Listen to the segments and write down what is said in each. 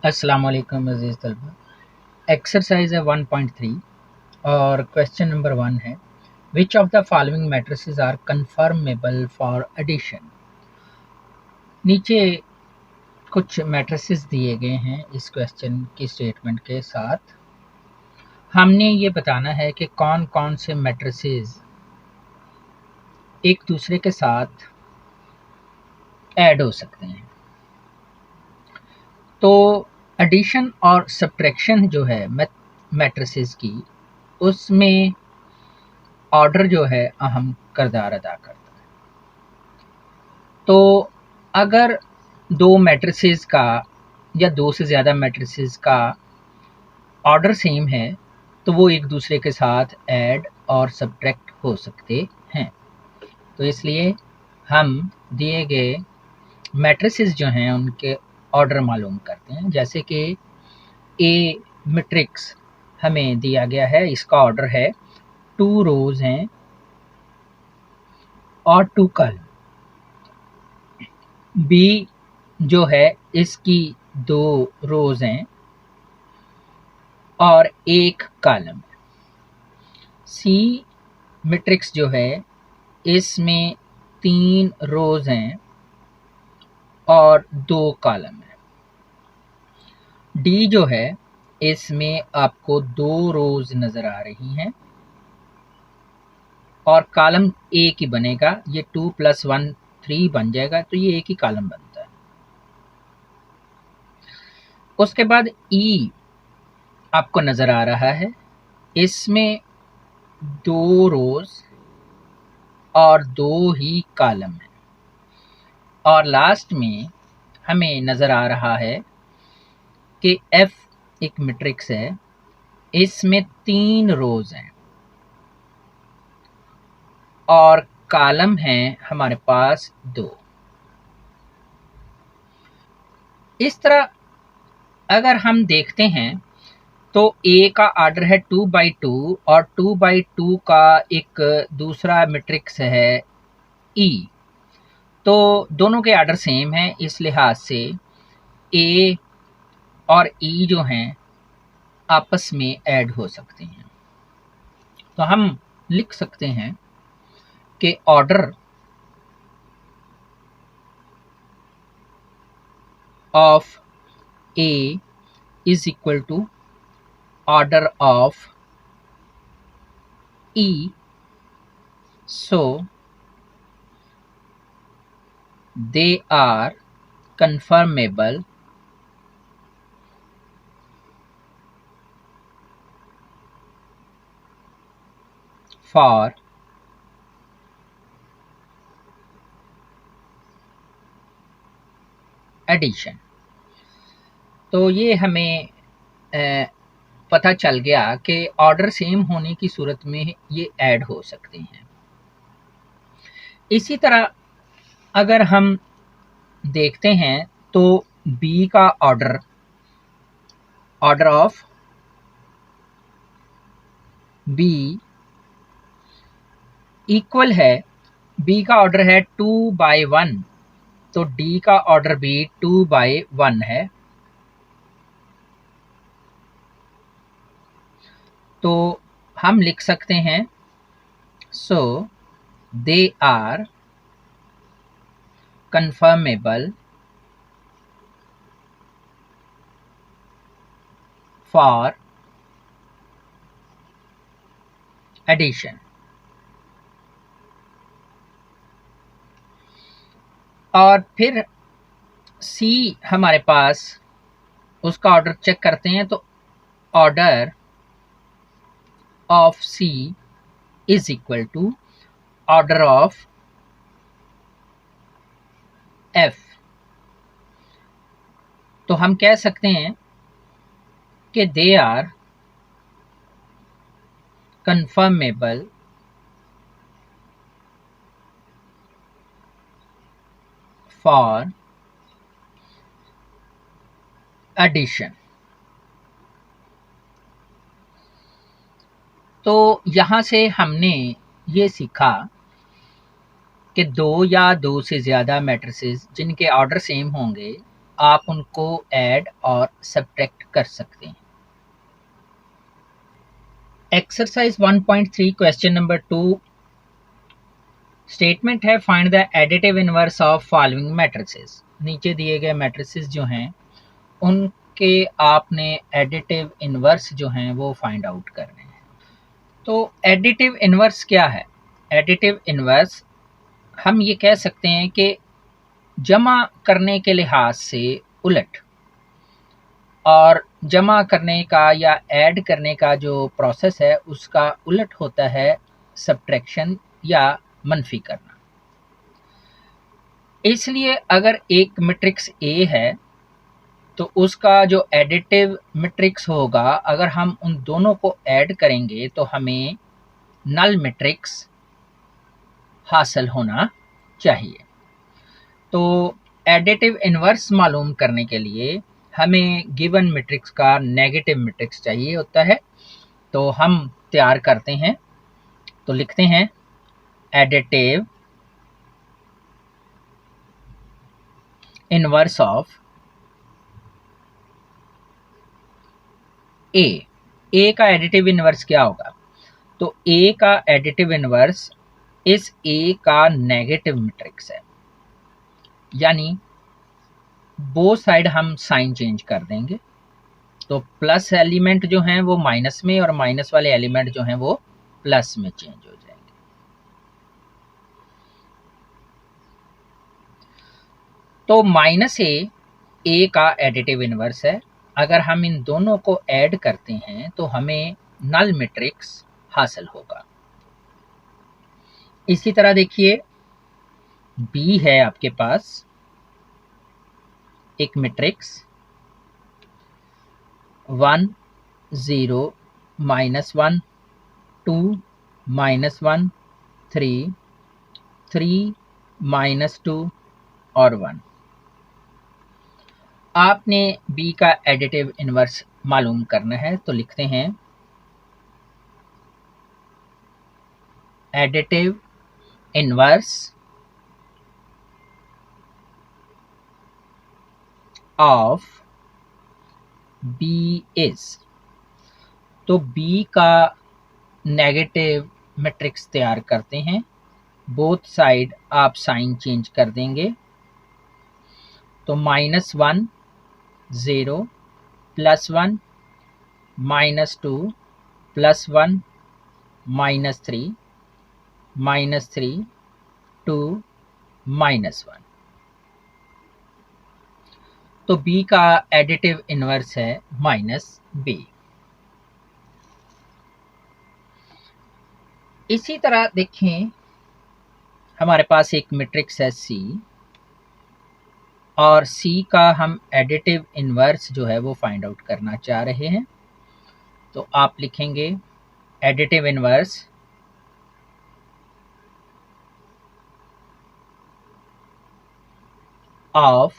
अस्सलाम वालेकुम अज़ीज़ तलबा। एक्सरसाइज है 1.3 और क्वेश्चन नंबर 1 है which of the following matrices are confirmable for addition. नीचे कुछ मैट्रिसेस दिए गए हैं इस क्वेश्चन की स्टेटमेंट के साथ। हमने ये बताना है कि कौन कौन से मैट्रिसेस एक दूसरे के साथ ऐड हो सकते हैं। तो एडिशन और सब्ट्रैक्शन जो है मैट्रिसेस की, उसमें ऑर्डर जो है अहम किरदार अदा करता है। तो अगर दो मैट्रिसेस का या दो से ज़्यादा मैट्रिसेस का ऑर्डर सेम है तो वो एक दूसरे के साथ ऐड और सब्ट्रैक्ट हो सकते हैं। तो इसलिए हम दिए गए मैट्रिसेस जो हैं उनके ऑर्डर मालूम करते हैं। जैसे कि ए मैट्रिक्स हमें दिया गया है, इसका ऑर्डर है 2 रोज हैं और 2 कॉलम। बी जो है इसकी 2 रोज हैं और 1 कॉलम। सी मैट्रिक्स जो है इसमें 3 रोज हैं और 2 कॉलम है। डी जो है इसमें आपको 2 रोज नजर आ रही हैं और कॉलम एक ही बनेगा। ये 2 + 1 3 बन जाएगा, तो ये एक ही कॉलम बनता है। उसके बाद ई आपको नजर आ रहा है, इसमें 2 रोज और 2 ही कॉलम है। और लास्ट में हमें नजर आ रहा है कि एफ एक मैट्रिक्स है, इसमें 3 रोज हैं और कॉलम हैं हमारे पास 2। इस तरह अगर हम देखते हैं तो ए का ऑर्डर है 2/2 और 2/2 का एक दूसरा मैट्रिक्स है ई। तो दोनों के ऑर्डर सेम है, इस लिहाज से ए और ई जो हैं आपस में ऐड हो सकते हैं। तो हम लिख सकते हैं कि order of A is equal to order of E, so they are confirmable for addition. तो ये हमें पता चल गया कि ऑर्डर सेम होने की सूरत में ये ऐड हो सकते हैं। इसी तरह अगर हम देखते हैं तो बी का ऑर्डर ऑफ बी इक्वल है, बी का ऑर्डर है 2/1, तो डी का ऑर्डर भी 2/1 है। तो हम लिख सकते हैं so they are confirmable for addition। और फिर सी हमारे पास, उसका ऑर्डर चेक करते हैं तो order of C is equal to order of F. तो हम कह सकते हैं कि they are confirmable for addition। तो यहाँ से हमने ये सीखा कि 2 या 2 से ज़्यादा मैट्रिसेस जिनके ऑर्डर सेम होंगे आप उनको ऐड और सब्ट्रैक्ट कर सकते हैं। एक्सरसाइज 1.3 क्वेश्चन नंबर 2 स्टेटमेंट है find the additive inverse of following matrices. नीचे दिए गए मैट्रिसेस जो हैं उनके आपने एडिटिव इनवर्स जो हैं वो फाइंड आउट करने हैं। तो एडिटिव इनवर्स क्या है? एडिटिव इनवर्स हम ये कह सकते हैं कि जमा करने के लिहाज से उलट, और जमा करने का या ऐड करने का जो प्रोसेस है उसका उलट होता है सब्ट्रैक्शन या मनफी करना। इसलिए अगर एक मैट्रिक्स ए है तो उसका जो एडिटिव मैट्रिक्स होगा, अगर हम उन दोनों को ऐड करेंगे तो हमें नल मैट्रिक्स हासिल होना चाहिए। तो एडिटिव इनवर्स मालूम करने के लिए हमें गिवन मैट्रिक्स का नेगेटिव मैट्रिक्स चाहिए होता है। तो हम तैयार करते हैं, तो लिखते हैं एडिटिव इनवर्स ऑफ ए का एडिटिव इनवर्स क्या होगा? तो ए का एडिटिव इनवर्स इस ए का नेगेटिव मैट्रिक्स है, यानी बोथ साइड हम साइन चेंज कर देंगे। तो प्लस एलिमेंट जो हैं वो माइनस में और माइनस वाले एलिमेंट जो हैं वो प्लस में चेंज हो जाएंगे। तो माइनस ए का एडिटिव इनवर्स है। अगर हम इन दोनों को ऐड करते हैं तो हमें नल मैट्रिक्स हासिल होगा। इसी तरह देखिए बी है आपके पास एक मैट्रिक्स 1 0 -1 2 -1 3 3 -2 और 1। आपने बी का एडिटिव इनवर्स मालूम करना है, तो लिखते हैं additive inverse of B is. तो बी का नेगेटिव मैट्रिक्स तैयार करते हैं, बोथ साइड आप साइन चेंज कर देंगे। तो -1 0 +1 -2 +1 -3 -3 2 -1। तो बी का एडिटिव इनवर्स है -b। इसी तरह देखें हमारे पास एक मैट्रिक्स है सी, और सी का हम एडिटिव इनवर्स जो है वो फाइंड आउट करना चाह रहे हैं। तो आप लिखेंगे additive inverse of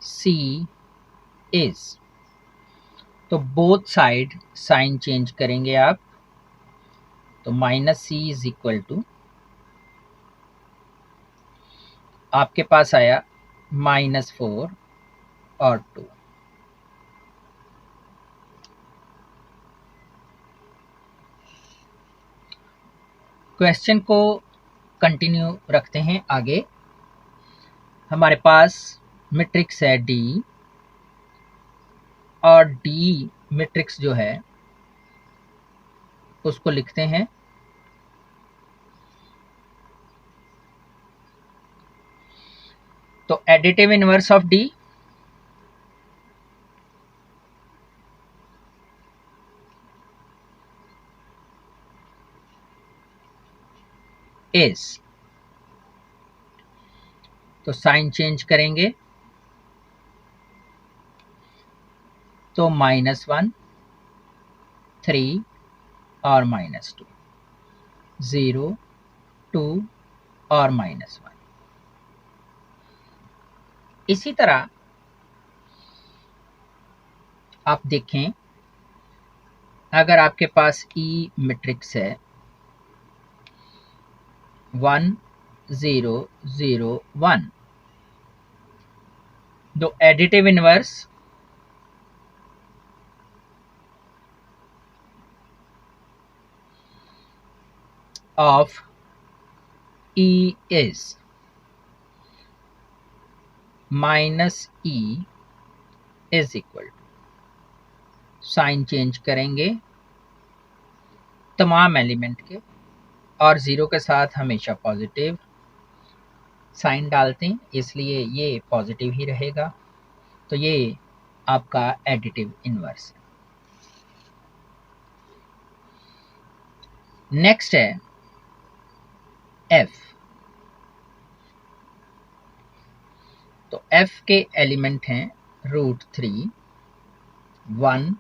C is. तो बोथ साइड साइन चेंज करेंगे आप। तो -c इज इक्वल टू आपके पास आया -4 और 2। क्वेश्चन को कंटिन्यू रखते हैं आगे। हमारे पास मैट्रिक्स है डी, और डी मैट्रिक्स जो है उसको लिखते हैं तो additive inverse of D is. तो साइन चेंज करेंगे, तो -1 3 और -2 0 2 और -1। इसी तरह आप देखें अगर आपके पास ई मैट्रिक्स है 1 0 0 1, the additive inverse of E is minus E is equal to, sign change करेंगे तमाम एलिमेंट के और ज़ीरो के साथ हमेशा पॉजिटिव साइन डालते हैं, इसलिए ये पॉजिटिव ही रहेगा। तो ये आपका एडिटिव इन्वर्स है। नेक्स्ट है f। तो f के एलिमेंट हैं √3, 1,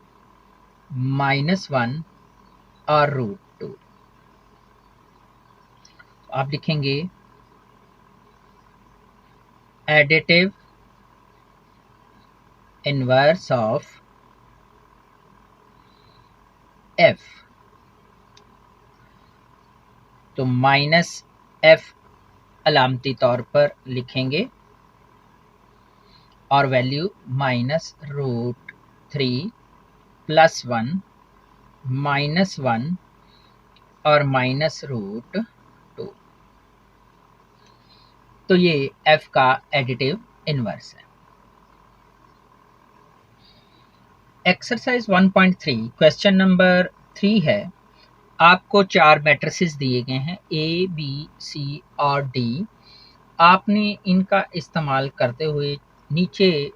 -1 और √2। आप लिखेंगे एडिटिव इनवर्स ऑफ f। तो -f अलामती तौर पर लिखेंगे और वैल्यू -√3 +1 -1 और -√2। तो ये f का एडिटिव इनवर्स है। एक्सरसाइज 1.3 क्वेश्चन नंबर 3 है। आपको 4 मैट्रिसेस दिए गए हैं A, B, C और D। आपने इनका इस्तेमाल करते हुए नीचे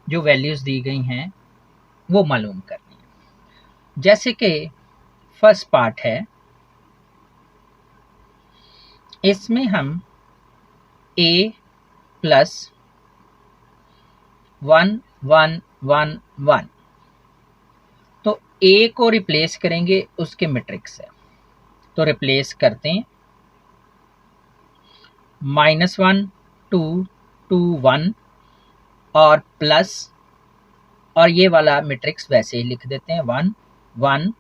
जो वैल्यूज़ दी गई हैं वो मालूम करनी है। जैसे कि फर्स्ट पार्ट है, इसमें हम A + 1 1 1 1, तो A को रिप्लेस करेंगे उसके मैट्रिक्स से। तो रिप्लेस करते हैं -1 2 2 1 और प्लस, और ये वाला मैट्रिक्स वैसे ही लिख देते हैं 1 1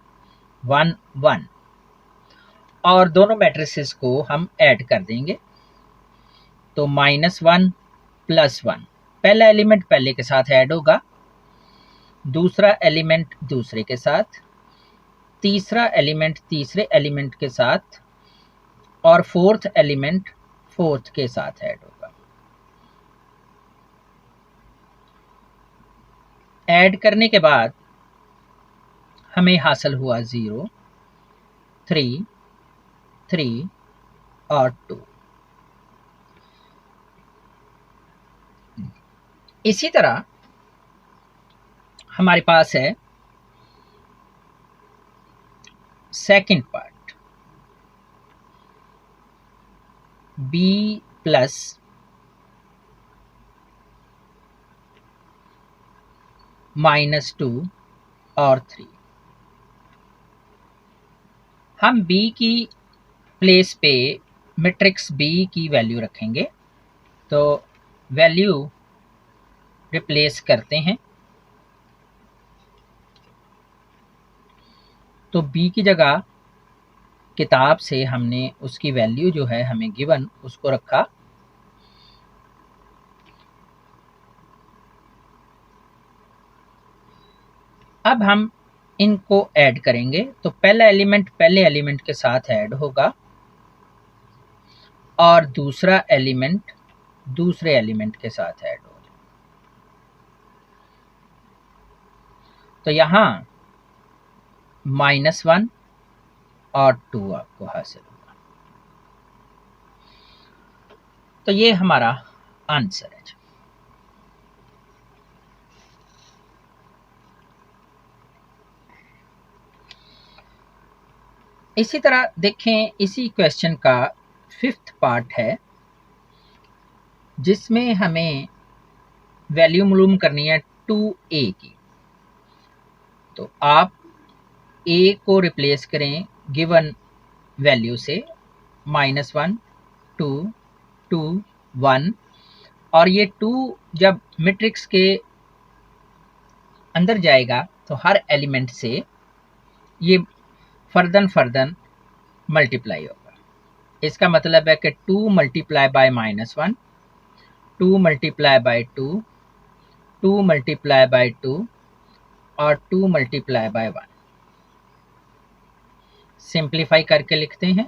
1 1, और दोनों मैट्रिसेस को हम ऐड कर देंगे। तो -1 + 1, पहला एलिमेंट पहले के साथ ऐड होगा, दूसरा एलिमेंट दूसरे के साथ, तीसरा एलिमेंट तीसरे एलिमेंट के साथ और फोर्थ एलिमेंट फोर्थ के साथ ऐड होगा। ऐड करने के बाद हमें हासिल हुआ 0 3 3 और 2। इसी तरह हमारे पास है सेकंड पार्ट B + -2 और 3। हम B की प्लेस पे मैट्रिक्स B की वैल्यू रखेंगे। तो वैल्यू रिप्लेस करते हैं, तो B की जगह किताब से हमने उसकी वैल्यू जो है हमें गिवन उसको रखा। अब हम इनको ऐड करेंगे, तो पहला एलिमेंट पहले एलिमेंट के साथ ऐड होगा और दूसरा एलिमेंट दूसरे एलिमेंट के साथ ऐड होगा। तो यहाँ -1 और 2 आपको हासिल होगा। तो ये हमारा आंसर है। इसी तरह देखें, इसी क्वेश्चन का 5th पार्ट है जिसमें हमें वैल्यू मालूम करनी है 2A की। तो आप A को रिप्लेस करें गिवन वैल्यू से -1 2 2 1, और ये 2 जब मैट्रिक्स के अंदर जाएगा तो हर एलिमेंट से ये फर्दन मल्टीप्लाई होगा। इसका मतलब है कि 2 × -1 2 × 2 2 मल्टीप्लाई बाय 2 और 2 मल्टीप्लाई बाय 1। सिंप्लीफाई करके लिखते हैं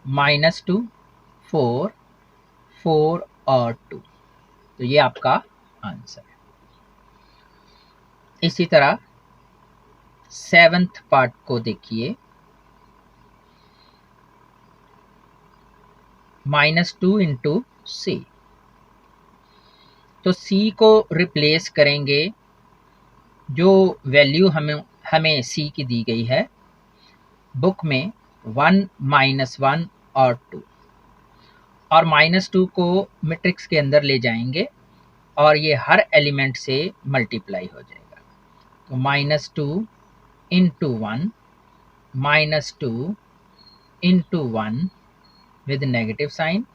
-2, 4, 4 और 2। तो ये आपका आंसर है। इसी तरह 7th पार्ट को देखिए, -2 इंटू सी। तो सी को रिप्लेस करेंगे जो वैल्यू हमें सी की दी गई है बुक में, 1 -1 और 2, और -2 को मैट्रिक्स के अंदर ले जाएंगे और ये हर एलिमेंट से मल्टीप्लाई हो जाएगा। तो -2 into 1, -2 into 1 with negative sign,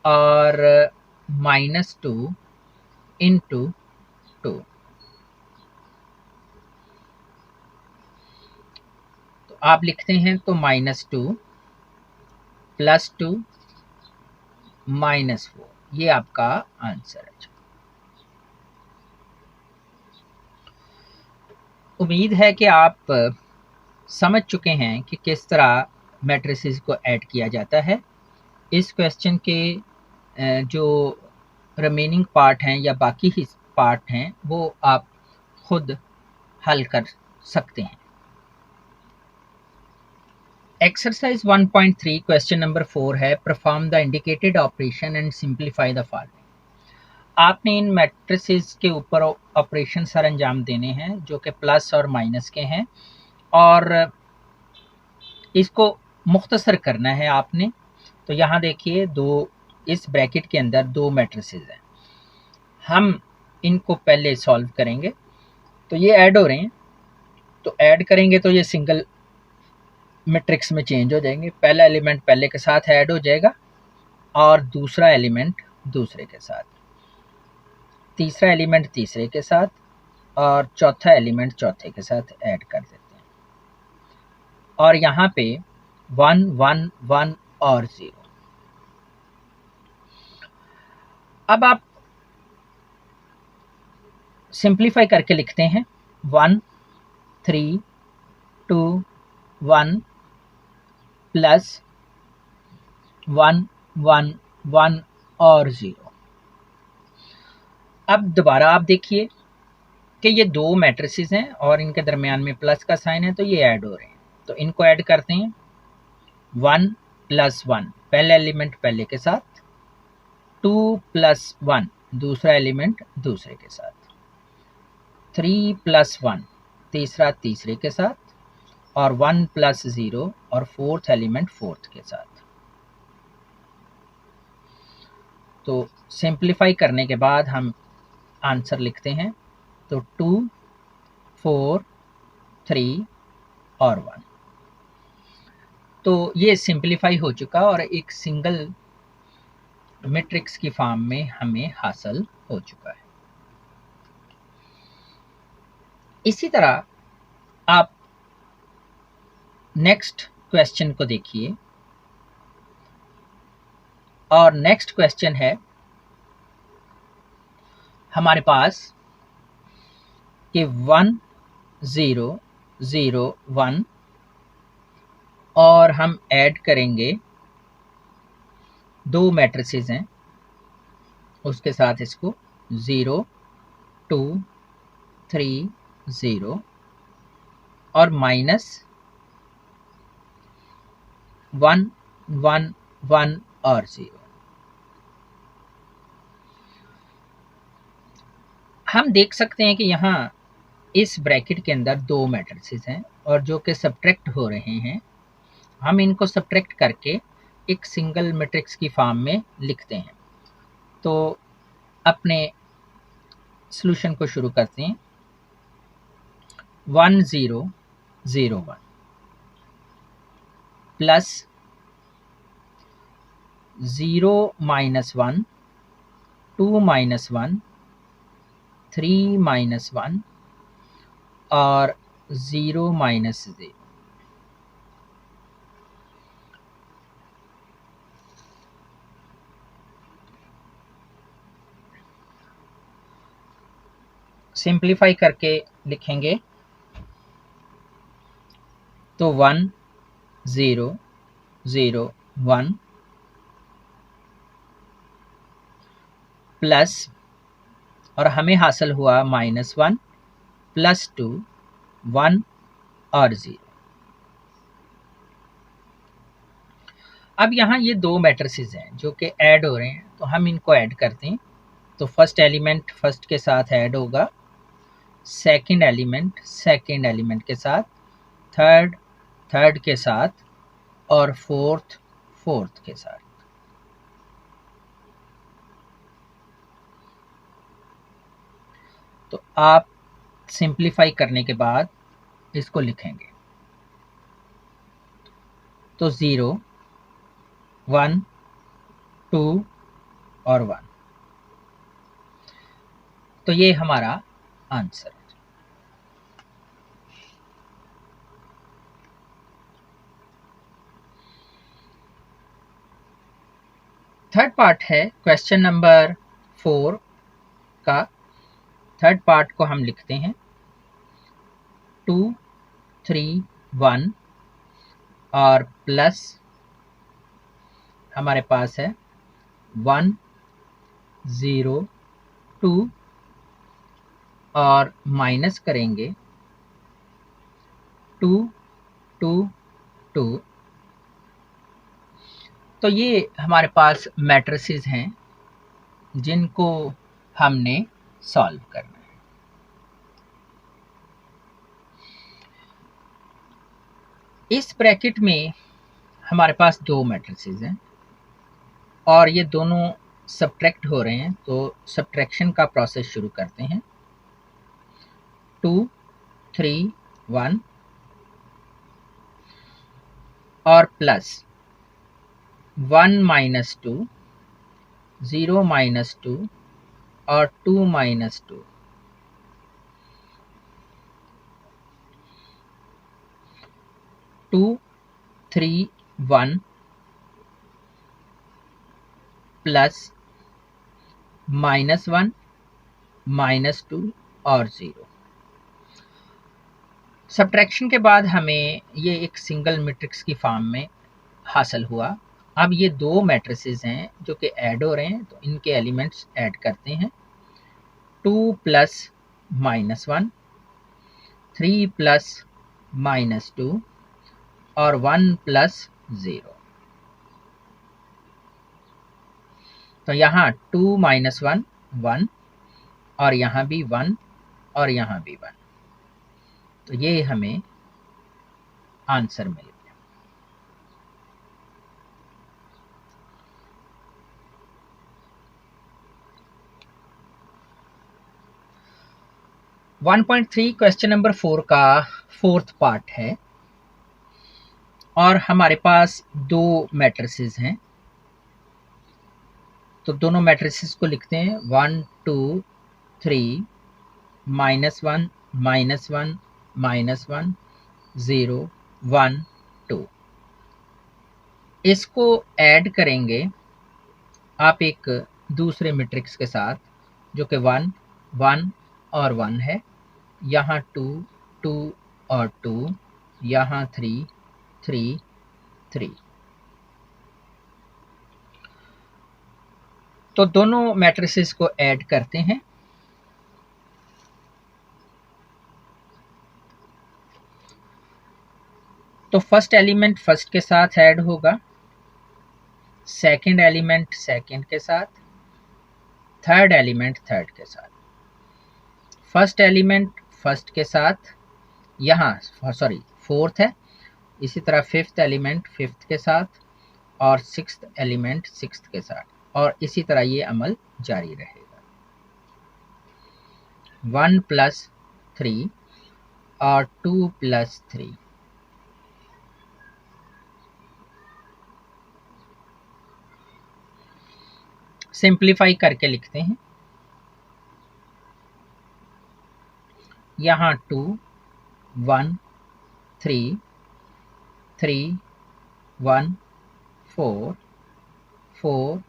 और -2 इंटू 2। तो आप लिखते हैं तो -2 +2 -4, ये आपका आंसर है। उम्मीद है कि आप समझ चुके हैं कि किस तरह मैट्रिसेस को ऐड किया जाता है। इस क्वेश्चन के जो रिमेनिंग पार्ट हैं या बाकी ही पार्ट हैं वो आप खुद हल कर सकते हैं। एक्सरसाइज 1.3 क्वेश्चन नंबर 4 है, perform the indicated operation and simplify the following. आपने इन मैट्रिसेस के ऊपर ऑपरेशन सर अंजाम देने हैं जो कि प्लस और माइनस के हैं, और इसको मुख्तसर करना है आपने। तो यहाँ देखिए, दो इस ब्रैकेट के अंदर दो मैट्रिसेस हैं, हम इनको पहले सॉल्व करेंगे। तो ये ऐड हो रहे हैं, तो ऐड करेंगे तो ये सिंगल मैट्रिक्स में चेंज हो जाएंगे। पहला एलिमेंट पहले के साथ ऐड हो जाएगा और दूसरा एलिमेंट दूसरे के साथ, तीसरा एलिमेंट तीसरे के साथ, और चौथा एलिमेंट चौथे के साथ ऐड कर देते हैं। और यहाँ पे 1 1 1 और 0। अब आप सिंप्लीफाई करके लिखते हैं 1 3 2 1 प्लस 1 1 1 और 0। अब दोबारा आप देखिए कि ये दो मैट्रिसेस हैं और इनके दरमियान में प्लस का साइन है, तो ये ऐड हो रहे हैं। तो इनको ऐड करते हैं 1 + 1 पहले एलिमेंट पहले के साथ, 2 + 1 दूसरा एलिमेंट दूसरे के साथ, 3 + 1 तीसरा तीसरे के साथ, और 1 + 0 और फोर्थ एलिमेंट फोर्थ के साथ। तो सिंप्लीफाई करने के बाद हम आंसर लिखते हैं, तो 2 4 3 और 1। तो ये सिंप्लीफाई हो चुका और एक सिंगल मैट्रिक्स की फॉर्म में हमें हासिल हो चुका है। इसी तरह आप नेक्स्ट क्वेश्चन को देखिए, और नेक्स्ट क्वेश्चन है हमारे पास कि 1 0 0 1, और हम ऐड करेंगे दो मैट्रिसेस हैं उसके साथ इसको 0 2 3 0 और -1 1 1 और 0। हम देख सकते हैं कि यहाँ इस ब्रैकेट के अंदर दो मैट्रिसेस हैं और जो कि सब्ट्रैक्ट हो रहे हैं। हम इनको सब्ट्रैक्ट करके एक सिंगल मैट्रिक्स की फॉर्म में लिखते हैं। तो अपने सॉल्यूशन को शुरू करते हैं। 1 0 0 1 प्लस 0 -1 2 -1 3 -1 और 0 -0। सिंप्लीफाई करके लिखेंगे तो 1 0 0 1 प्लस, और हमें हासिल हुआ -1 +2 1 और 0। अब यहाँ ये दो मैट्रिसेस हैं जो कि ऐड हो रहे हैं, तो हम इनको ऐड करते हैं। तो फर्स्ट एलिमेंट फर्स्ट के साथ ऐड होगा, सेकंड एलिमेंट के साथ, थर्ड के साथ, और फोर्थ के साथ। तो आप सिंप्लीफाई करने के बाद इसको लिखेंगे तो 0 1 2 और 1। तो ये हमारा आंसर है। थर्ड पार्ट है क्वेश्चन नंबर 4 का। थर्ड पार्ट को हम लिखते हैं 2 3 1 और प्लस हमारे पास है 1 0 2 और माइनस करेंगे 2 2 2। तो ये हमारे पास मैट्रिसेस हैं जिनको हमने सॉल्व करना है। इस ब्रैकेट में हमारे पास दो मैट्रिसेस हैं और ये दोनों सब्ट्रैक्ट हो रहे हैं, तो सब्ट्रैक्शन का प्रोसेस शुरू करते हैं। 2 3 1 और प्लस 1 -2 0 -2 और 2 -2। टू 3 1 प्लस -1 -2 और 0। सब्ट्रैक्शन के बाद हमें ये एक सिंगल मैट्रिक्स की फॉर्म में हासिल हुआ। अब ये दो मैट्रिसेस हैं जो कि ऐड हो रहे हैं, तो इनके एलिमेंट्स ऐड करते हैं। 2 प्लस -1 3 प्लस -2 और 1 प्लस 0। तो यहाँ 2 -1 1 और यहाँ भी 1 और यहाँ भी 1। तो ये हमें आंसर मिल गया। वन 1.3 क्वेश्चन नंबर 4 का फोर्थ पार्ट है और हमारे पास दो मैट्रिसेस हैं। तो दोनों मैट्रिसेस को लिखते हैं 1 2 3 -1 -1 -1 0 1 2। इसको ऐड करेंगे आप एक दूसरे मैट्रिक्स के साथ जो कि 1 1 और 1 है। यहाँ 2 2 और 2, यहाँ 3 3 3। तो दोनों मैट्रिसेस को ऐड करते हैं। तो फर्स्ट एलिमेंट फर्स्ट के साथ ऐड होगा, सेकंड एलिमेंट सेकंड के साथ, थर्ड एलिमेंट थर्ड के साथ। फर्स्ट एलिमेंट फर्स्ट के साथ, यहाँ फोर्थ है, इसी तरह फिफ्थ एलिमेंट फिफ्थ के साथ और सिक्स्थ एलिमेंट सिक्स्थ के साथ, और इसी तरह ये अमल जारी रहेगा। 1 + 3 और 2 + 3। सिंप्लीफाई करके लिखते हैं। यहाँ 2 1 3 3 1 4 4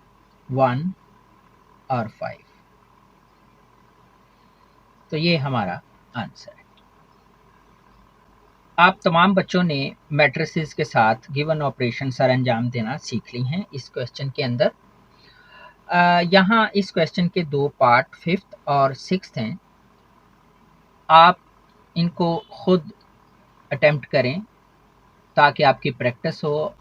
1 और 5। तो ये हमारा आंसर है। आप तमाम बच्चों ने मैट्रिसेस के साथ गिवन ऑपरेशन सर अंजाम देना सीख ली हैं इस क्वेश्चन के अंदर। यहाँ इस क्वेश्चन के दो पार्ट 5th और 6th हैं। आप इनको खुद अटेम्प्ट करें ताकि आपकी प्रैक्टिस हो